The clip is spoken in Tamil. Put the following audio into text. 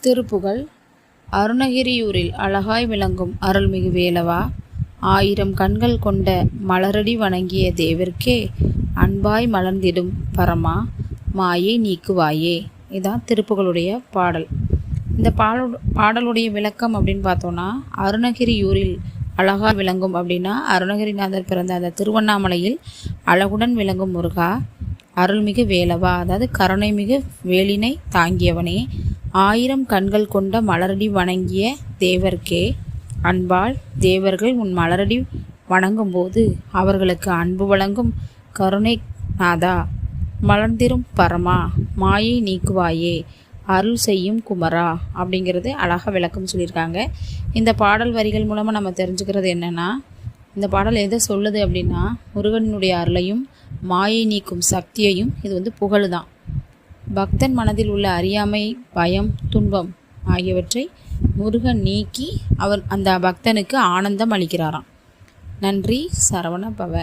திருப்புகழ். அருணகிரியூரில் அழகாய் விளங்கும் அருள்மிகு வேலவா, 1000 கண்கள் கொண்ட மலரடி வணங்கிய தேவர்க்கே அன்பாய் மலர்ந்திடும் பரமா, மாயை நீக்குவாயே. இதுதான் திருப்புகளுடைய பாடல். இந்த பாடலுடைய விளக்கம் அப்படின்னு பார்த்தோன்னா, அருணகிரியூரில் அழகாய் விளங்கும் அப்படின்னா, அருணகிரிநாதர் பிறந்த அந்த திருவண்ணாமலையில் அழகுடன் விளங்கும் முருகா, அருள்மிகு வேலவா, அதாவது கருணைமிகு வேலினை தாங்கியவனே, 1000 கண்கள் கொண்ட மலரடி வணங்கிய தேவர்க்கே அன்பால் தேவர்கள் உன் மலரடி வணங்கும்போது அவர்களுக்கு அன்பு வழங்கும் கருணை நாதா, மலர்ந்திரும் பரமா, மாயை நீக்குவாயே, அருள் செய்யும் குமரா அப்படிங்கிறது அழகாக விளக்கம் சொல்லியிருக்காங்க. இந்த பாடல் வரிகள் மூலமாக நம்ம தெரிஞ்சுக்கிறது என்னென்னா, இந்த பாடல் எதை சொல்லுது அப்படின்னா, முருகனுடைய அருளையும் மாயை நீக்கும் சக்தியையும் இது புகழுதான். பக்தன் மனதில் உள்ள அறியாமை, பயம், துன்பம் ஆகியவற்றை முருகன் நீக்கி அந்த பக்தனுக்கு ஆனந்தம் அளிக்கிறாராம். நன்றி. சரவண பவ.